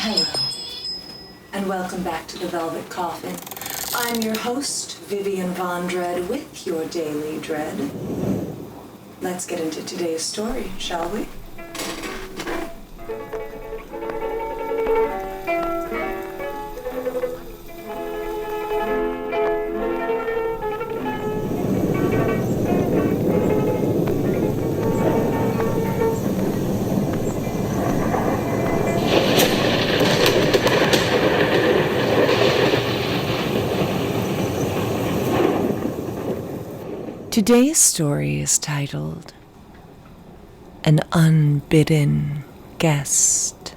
Hello, and welcome back to the Velvet Coffin. I'm your host, Vivienne Von Dread, with your daily dread. Let's get into today's story, shall we? Today's story is titled An Unbidden Guest.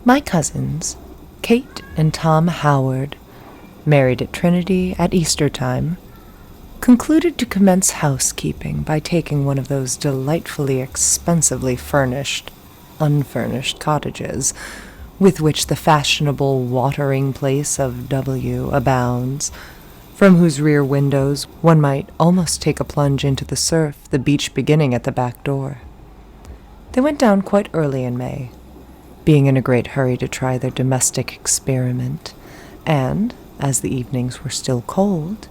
My cousins, Kate and Tom Howard, married at Trinity at Easter time, concluded to commence housekeeping by taking one of those delightfully expensively furnished, unfurnished cottages with which the fashionable watering place of W abounds, from whose rear windows one might almost take a plunge into the surf, the beach beginning at the back door. They went down quite early in May, being in a great hurry to try their domestic experiment, and, as the evenings were still cold,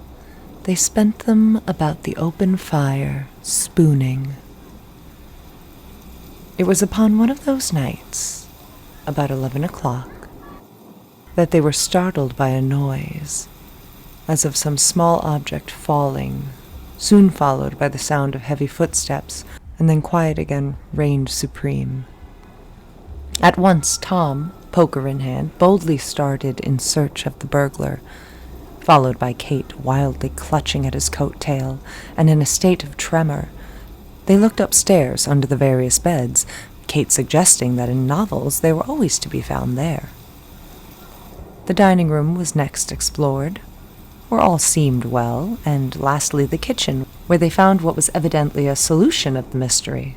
they spent them about the open fire, spooning. It was upon one of those nights, about 11 o'clock, that they were startled by a noise, as of some small object falling, soon followed by the sound of heavy footsteps, and then quiet again reigned supreme. At once Tom, poker in hand, boldly started in search of the burglar, followed by Kate wildly clutching at his coat tail, and in a state of tremor. They looked upstairs under the various beds, Kate suggesting that in novels they were always to be found there. The dining room was next explored, where all seemed well, and lastly the kitchen, where they found what was evidently a solution of the mystery.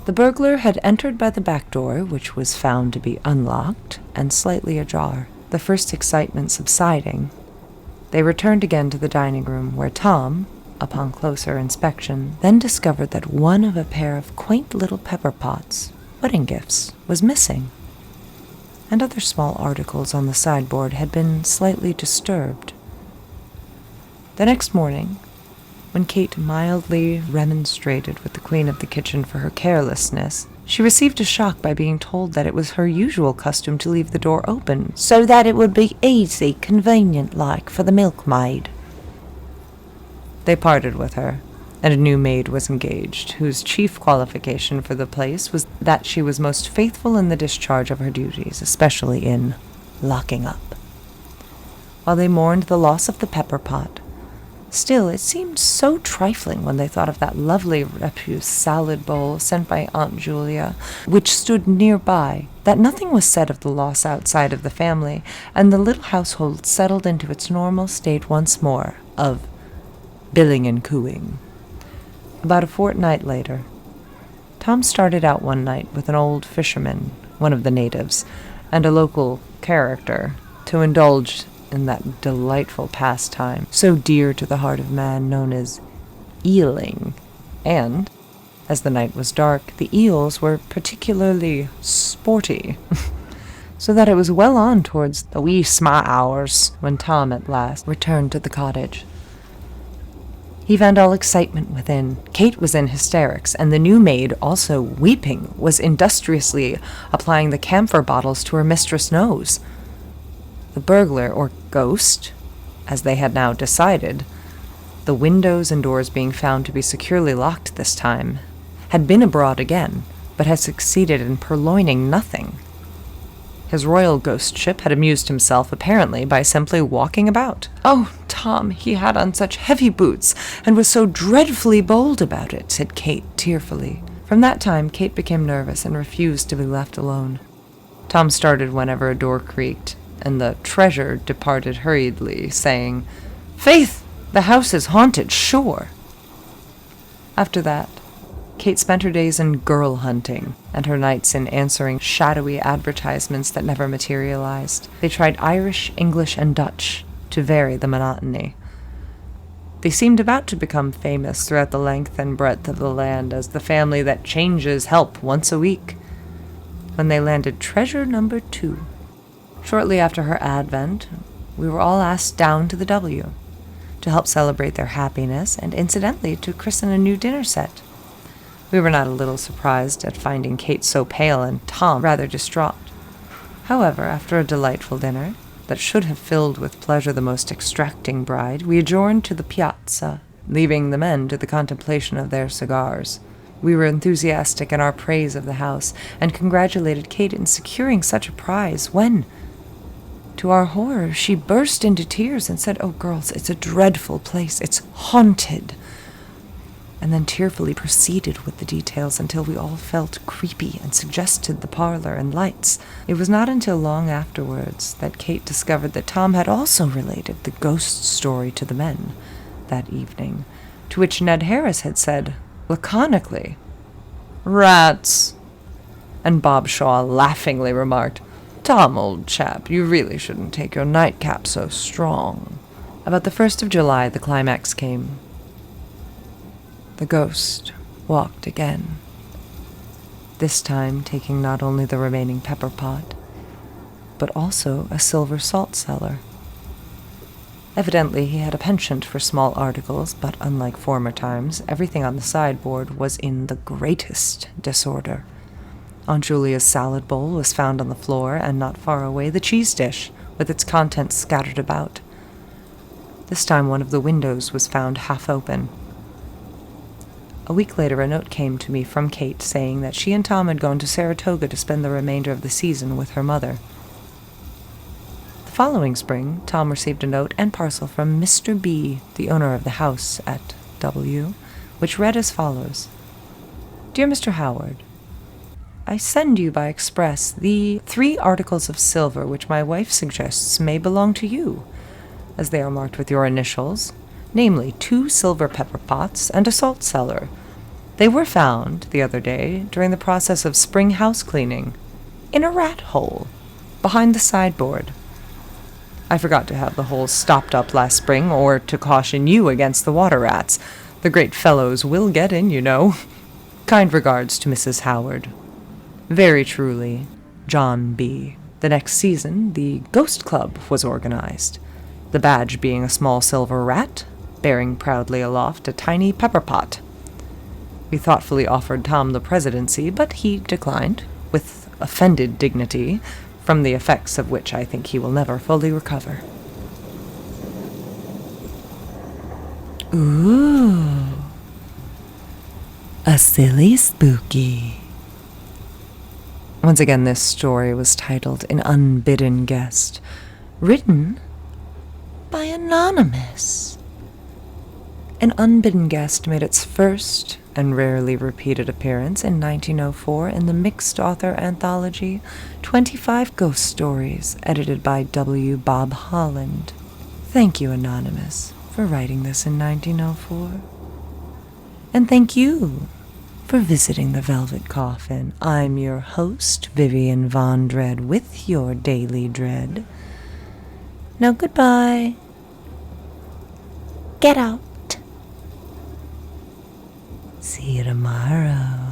The burglar had entered by the back door, which was found to be unlocked and slightly ajar. The first excitement subsiding, they returned again to the dining room, where Tom, upon closer inspection, then discovered that one of a pair of quaint little pepper pots, wedding gifts, was missing, and other small articles on the sideboard had been slightly disturbed. The next morning, when Kate mildly remonstrated with the queen of the kitchen for her carelessness, she received a shock by being told that it was her usual custom to leave the door open, so that it would be easy, convenient-like, for the milkmaid. They parted with her, and a new maid was engaged, whose chief qualification for the place was that she was most faithful in the discharge of her duties, especially in locking up. While they mourned the loss of the pepper pot, still, it seemed so trifling when they thought of that lovely refuse salad bowl sent by Aunt Julia, which stood nearby, that nothing was said of the loss outside of the family, and the little household settled into its normal state once more of billing and cooing. About a fortnight later, Tom started out one night with an old fisherman, one of the natives, and a local character, to indulge in that delightful pastime, so dear to the heart of man, known as eeling, and, as the night was dark, the eels were particularly sporty, so that it was well on towards the wee sma' hours when Tom at last returned to the cottage. He found all excitement within. Kate was in hysterics, and the new maid, also weeping, was industriously applying the camphor bottles to her mistress' nose. The burglar, or ghost, as they had now decided, the windows and doors being found to be securely locked this time, had been abroad again, but had succeeded in purloining nothing. His royal ghostship had amused himself, apparently, by simply walking about. "Oh, Tom, he had on such heavy boots, and was so dreadfully bold about it," said Kate tearfully. From that time, Kate became nervous and refused to be left alone. Tom started whenever a door creaked, and the treasure departed hurriedly, saying, "Faith, the house is haunted, sure." After that, Kate spent her days in girl hunting, and her nights in answering shadowy advertisements that never materialized. They tried Irish, English, and Dutch to vary the monotony. They seemed about to become famous throughout the length and breadth of the land as the family that changes help once a week. when they landed treasure number 2. Shortly after her advent, we were all asked down to the W to help celebrate their happiness and, incidentally, to christen a new dinner set. We were not a little surprised at finding Kate so pale and Tom rather distraught. However, after a delightful dinner that should have filled with pleasure the most extracting bride, we adjourned to the piazza, leaving the men to the contemplation of their cigars. We were enthusiastic in our praise of the house, and congratulated Kate in securing such a prize, when, to our horror, she burst into tears and said, "Oh, girls, it's a dreadful place. It's haunted." And then tearfully proceeded with the details until we all felt creepy and suggested the parlor and lights. It was not until long afterwards that Kate discovered that Tom had also related the ghost story to the men that evening, to which Ned Harris had said, laconically, "Rats." And Bob Shaw laughingly remarked, "Tom, old chap, you really shouldn't take your nightcap so strong." About the 1st of July, the climax came. The ghost walked again, this time taking not only the remaining pepper pot, but also a silver salt cellar. Evidently he had a penchant for small articles, but unlike former times, everything on the sideboard was in the greatest disorder. Aunt Julia's salad bowl was found on the floor, and not far away the cheese dish, with its contents scattered about. This time one of the windows was found half open. A week later a note came to me from Kate saying that she and Tom had gone to Saratoga to spend the remainder of the season with her mother. The following spring, Tom received a note and parcel from Mr. B., the owner of the house at W., which read as follows. "Dear Mr. Howard, I send you by express the 3 articles of silver which my wife suggests may belong to you, as they are marked with your initials, namely 2 silver pepper pots and a salt cellar. They were found the other day during the process of spring house cleaning in a rat hole behind the sideboard. I forgot to have the holes stopped up last spring, or to caution you against the water rats. The great fellows will get in, you know. Kind regards to Mrs. Howard. Very truly, John B." The next season, the Ghost Club was organized, the badge being a small silver rat, bearing proudly aloft a tiny pepper pot. We thoughtfully offered Tom the presidency, but he declined, with offended dignity, from the effects of which I think he will never fully recover. Ooh, a silly spooky. Once again, this story was titled An Unbidden Guest, written by Anonymous. An Unbidden Guest made its first and rarely repeated appearance in 1904 in the mixed-author anthology 25 Ghost Stories, edited by W. Bob Holland. Thank you, Anonymous, for writing this in 1904. And thank you for visiting the Velvet Coffin. I'm your host, Vivienne Von Dread, with your Daily Dread. Now goodbye. Get out. See you tomorrow.